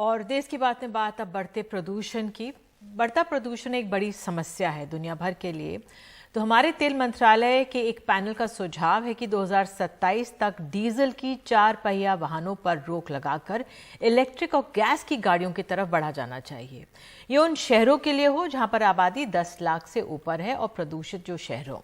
और देश की बात में बात अब बढ़ते प्रदूषण की। बढ़ता प्रदूषण एक बड़ी समस्या है दुनिया भर के लिए। तो हमारे तेल मंत्रालय के एक पैनल का सुझाव है कि 2027 तक डीजल की 4 पहिया वाहनों पर रोक लगाकर इलेक्ट्रिक और गैस की गाड़ियों की तरफ बढ़ा जाना चाहिए। ये उन शहरों के लिए हो जहां पर आबादी 10 लाख से ऊपर है और प्रदूषित जो शहर हो,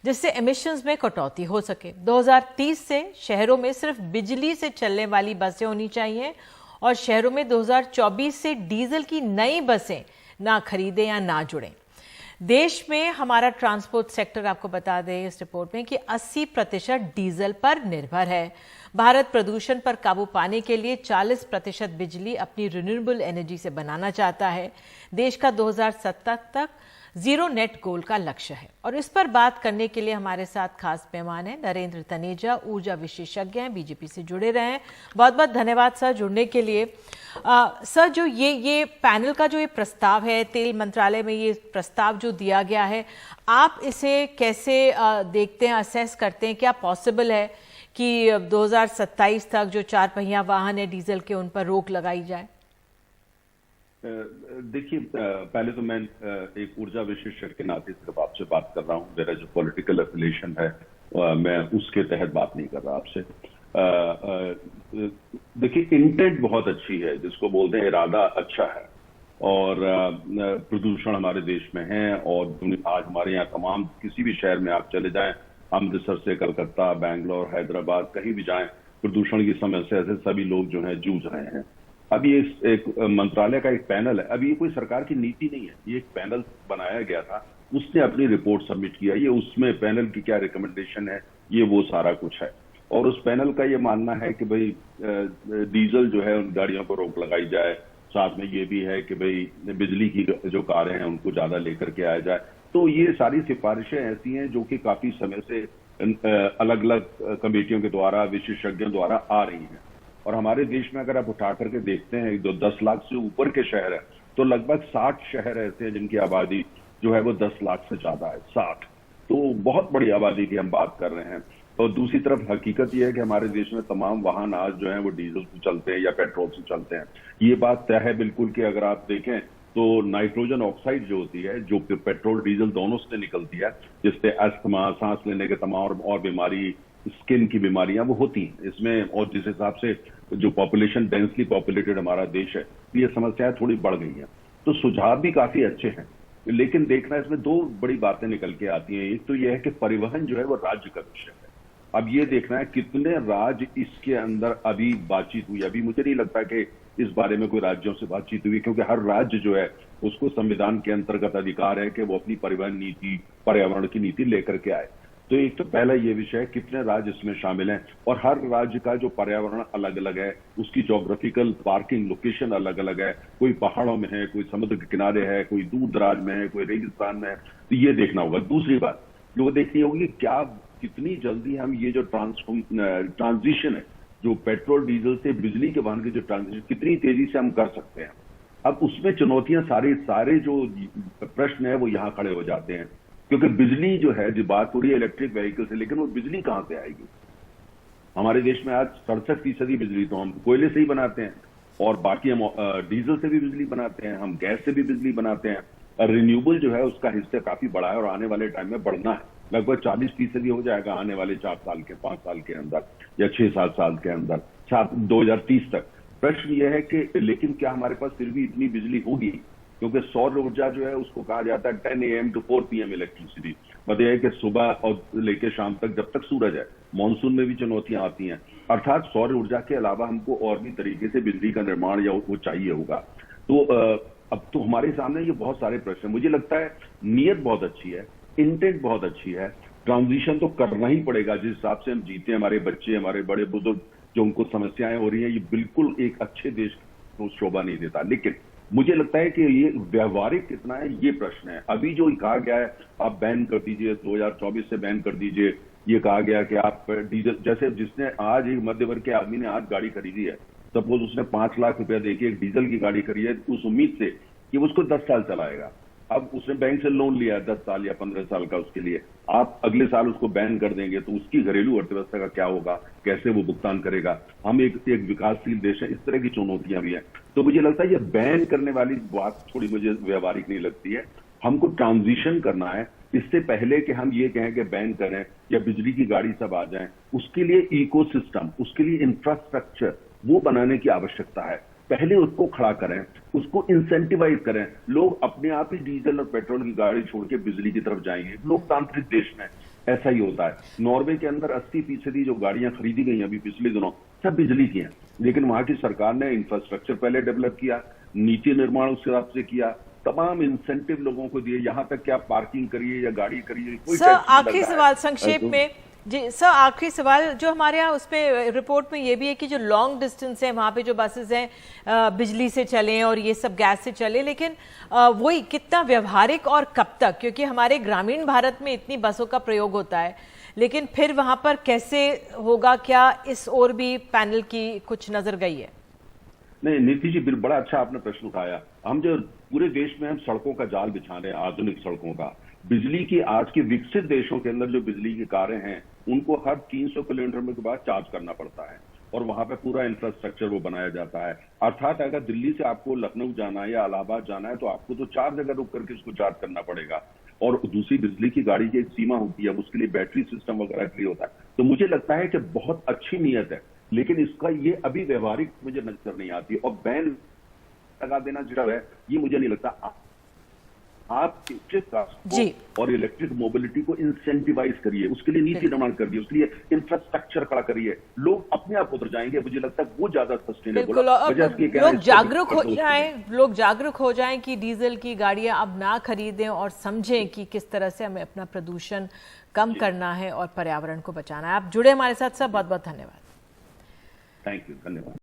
जिससे एमिशंस में कटौती हो सके। 2030 से शहरों में सिर्फ बिजली से चलने वाली बसें होनी चाहिए और शहरों में 2024 से डीजल की नई बसें ना खरीदें या ना जुड़ें। देश में हमारा ट्रांसपोर्ट सेक्टर, आपको बता दें इस रिपोर्ट में, कि 80% डीजल पर निर्भर है। भारत प्रदूषण पर काबू पाने के लिए 40% बिजली अपनी रिन्यूएबल एनर्जी से बनाना चाहता है। देश का 2070 तक जीरो नेट गोल का लक्ष्य है। और इस पर बात करने के लिए हमारे साथ खास मेहमान हैं नरेंद्र तनेजा, ऊर्जा विशेषज्ञ हैं, बीजेपी से जुड़े रहे हैं। बहुत बहुत धन्यवाद सर जुड़ने के लिए। सर, जो ये पैनल का जो ये प्रस्ताव है, तेल मंत्रालय में ये प्रस्ताव जो दिया गया है, आप इसे कैसे देखते हैं, असेस करते हैं? क्या पॉसिबल है कि 2027 तक जो 4 पहिया वाहन है डीजल के, उन पर रोक लगाई जाए? देखिए, पहले तो मैं एक ऊर्जा विशेषज्ञ के नाते सिर्फ आपसे बात कर रहा हूँ। मेरा जो पॉलिटिकल एफिलिएशन है मैं उसके तहत बात नहीं कर रहा आपसे। देखिए, इंटेंट बहुत अच्छी है, जिसको बोलते हैं इरादा अच्छा है, और प्रदूषण हमारे देश में है। और आज हमारे यहाँ तमाम किसी भी शहर में आप चले जाएं, अमृतसर से कलकत्ता, बैंगलोर, हैदराबाद, कहीं भी जाएं, प्रदूषण की समस्या से सभी लोग जो है जूझ रहे हैं। अभी एक मंत्रालय का एक पैनल है, अभी ये कोई सरकार की नीति नहीं है, ये एक पैनल बनाया गया था, उसने अपनी रिपोर्ट सबमिट किया। ये उसमें पैनल की क्या रिकमेंडेशन है, ये वो सारा कुछ है। और उस पैनल का ये मानना है कि भाई डीजल जो है उन गाड़ियों पर रोक लगाई जाए। साथ में ये भी है कि भाई बिजली की जो कारें हैं उनको ज्यादा लेकर के आया जाए। तो ये सारी सिफारिशें ऐसी हैं जो कि काफी समय से अलग अलग कमेटियों के द्वारा, विशेषज्ञों द्वारा आ रही हैं। और हमारे देश में अगर आप उठा करके देखते हैं, जो 10 लाख से ऊपर के शहर हैं, तो लगभग 60 शहर ऐसे हैं जिनकी आबादी जो है वो 10 लाख से ज्यादा है। 60 तो बहुत बड़ी आबादी की हम बात कर रहे हैं। और दूसरी तरफ हकीकत यह है कि हमारे देश में तमाम वाहन आज जो है वो डीजल से चलते हैं या पेट्रोल से चलते हैं। ये बात तय है बिल्कुल कि अगर आप देखें तो नाइट्रोजन ऑक्साइड जो होती है, जो पेट्रोल डीजल दोनों से निकलती है, जिससे अस्थमा, सांस लेने के तमाम और बीमारी, स्किन की बीमारियां वो होती हैं इसमें। और जिस हिसाब से जो पॉपुलेशन, डेंसली पॉपुलेटेड हमारा देश है, ये समस्याएं थोड़ी बढ़ गई हैं। तो सुझाव भी काफी अच्छे हैं, लेकिन देखना इसमें दो बड़ी बातें निकल के आती हैं। एक तो यह है कि परिवहन जो है वो राज्य का विषय है। अब ये देखना है कितने राज्य इसके अंदर अभी बातचीत हुई। अभी मुझे नहीं लगता कि इस बारे में कोई राज्यों से बातचीत हुई, क्योंकि हर राज्य जो है उसको संविधान के अंतर्गत अधिकार है कि वो अपनी परिवहन नीति, पर्यावरण की नीति लेकर के आए। तो एक तो पहला ये विषय है कितने राज्य इसमें शामिल हैं, और हर राज्य का जो पर्यावरण अलग अलग है, उसकी ज्योग्राफिकल पार्किंग लोकेशन अलग अलग है। कोई पहाड़ों में है, कोई समुद्र के किनारे है, कोई दूर दराज में है, कोई रेगिस्तान में है। तो ये देखना होगा। दूसरी बात जो देखनी होगी, क्या कितनी जल्दी हम ये जो ट्रांजिशन है, जो पेट्रोल डीजल से बिजली के वाहन की जो ट्रांजिशन, कितनी तेजी से हम कर सकते हैं। अब उसमें चुनौतियां सारे जो प्रश्न है वो यहां खड़े हो जाते हैं, क्योंकि बिजली जो है, जो बात हो रही है इलेक्ट्रिक व्हीकल से, लेकिन वो बिजली कहां से आएगी? हमारे देश में आज 67% बिजली तो हम कोयले से ही बनाते हैं, और बाकी हम डीजल से भी बिजली बनाते हैं, हम गैस से भी बिजली बनाते हैं। रिन्यूएबल जो है उसका हिस्सा काफी बड़ा है और आने वाले टाइम में बढ़ना है। लगभग 40% हो जाएगा आने वाले 4 साल के, 5 साल के अंदर, या 6-7 साल के अंदर, 2030 तक। प्रश्न यह है कि लेकिन क्या हमारे पास फिर भी इतनी बिजली होगी? क्योंकि सौर ऊर्जा जो है उसको कहा जाता है 10 AM to 4 PM इलेक्ट्रिसिटी। मतलब यह है कि सुबह और लेकर शाम तक, जब तक सूरज है। मानसून में भी चुनौतियां आती हैं, अर्थात सौर ऊर्जा के अलावा हमको और भी तरीके से बिजली का निर्माण या वो चाहिए होगा। तो अब तो हमारे सामने ये बहुत सारे प्रश्न। मुझे लगता है नीयत बहुत अच्छी है, इंटेंट बहुत अच्छी है। ट्रांजिशन तो करना ही पड़ेगा, जिस हिसाब से हम जीते, हमारे बच्चे, हमारे बड़े बुजुर्ग जो उनको समस्याएं हो रही हैं, ये बिल्कुल एक अच्छे देश को शोभा नहीं देता। लेकिन मुझे लगता है कि ये व्यवहारिक कितना है, ये प्रश्न है। अभी जो कहा गया है आप बैन कर दीजिए, 2024 से बैन कर दीजिए। ये कहा गया कि आप डीजल, जैसे जिसने आज एक मध्य वर्ग के आदमी ने आज गाड़ी खरीदी है, सपोज उसने 5 लाख रुपया देके एक डीजल की गाड़ी खरीदी है, उस उम्मीद से कि उसको 10 साल चलाएगा। अब उसने बैंक से लोन लिया 10 साल या 15 साल का उसके लिए, आप अगले साल उसको बैन कर देंगे तो उसकी घरेलू अर्थव्यवस्था का क्या होगा, कैसे वो भुगतान करेगा। हम एक विकासशील देश है, इस तरह की चुनौतियां भी हैं। तो मुझे लगता है ये बैन करने वाली बात थोड़ी मुझे व्यवहारिक नहीं लगती है। हमको ट्रांजिशन करना है, इससे पहले कि हम ये कहें कि बैन करें या बिजली की गाड़ी सब आ जाए, उसके लिए इकोसिस्टम, उसके लिए इंफ्रास्ट्रक्चर वो बनाने की आवश्यकता है। पहले उसको खड़ा करें, उसको इंसेंटिवाइज करें। लोग अपने आप ही डीजल और पेट्रोल की गाड़ी छोड़ के बिजली की तरफ जाएंगे। लोकतांत्रिक देश में ऐसा ही होता है। नॉर्वे के अंदर 80% जो गाड़ियां खरीदी गई अभी पिछले दिनों सब बिजली की हैं, लेकिन वहां की सरकार ने इंफ्रास्ट्रक्चर पहले डेवलप किया, नीति निर्माण उस हिसाब से किया, तमाम इंसेंटिव लोगों को दिए, यहां तक कि आप पार्किंग करिए या गाड़ी करिए, कोई सर आखिरी सवाल संक्षेप में जी सर, आखिरी सवाल जो हमारे यहाँ उस पे रिपोर्ट में ये भी है कि जो लॉन्ग डिस्टेंस है वहाँ पे जो बसेस हैं बिजली से चलें और ये सब गैस से चले, लेकिन वही कितना व्यवहारिक और कब तक, क्योंकि हमारे ग्रामीण भारत में इतनी बसों का प्रयोग होता है, लेकिन फिर वहाँ पर कैसे होगा, क्या इस ओर भी पैनल की कुछ नजर गई है? नहीं नीति जी, बड़ा अच्छा आपने प्रश्न उठाया। हम जो पूरे देश में हम सड़कों का जाल बिछा रहे हैं, आधुनिक सड़कों का, बिजली की आज के विकसित देशों के अंदर जो बिजली की कारें हैं उनको हर 300 किलोमीटर के बाद चार्ज करना पड़ता है और वहां पे पूरा इंफ्रास्ट्रक्चर वो बनाया जाता है। अर्थात अगर दिल्ली से आपको लखनऊ जाना है या इलाहाबाद जाना है तो आपको तो 4 जगह रुक करके उसको चार्ज करना पड़ेगा। और दूसरी बिजली की गाड़ी की एक सीमा होती है, उसके लिए बैटरी सिस्टम वगैरह के लिए होता है। तो मुझे लगता है कि बहुत अच्छी नीयत है, लेकिन इसका ये अभी व्यवहारिक मुझे नजर नहीं आती। और बैन लगा देना जो है ये मुझे नहीं लगता। आप इलेक्ट्रिक कार्स को और इलेक्ट्रिक मोबिलिटी को इंसेंटिवाइज करिए, उसके लिए नीति निर्माण करिए, उसके लिए इंफ्रास्ट्रक्चर खड़ा करिए, लोग अपने आप उतर जाएंगे। मुझे लगता है वो ज्यादा सस्टेनेबल। लोग जागरूक हो जाएं, लोग जागरूक हो जाएं कि डीजल की गाड़ियां अब ना खरीदें और समझें कि किस तरह से हमें अपना प्रदूषण कम करना है और पर्यावरण को बचाना है। आप जुड़े हमारे साथ, सब बहुत बहुत धन्यवाद। थैंक यू, धन्यवाद।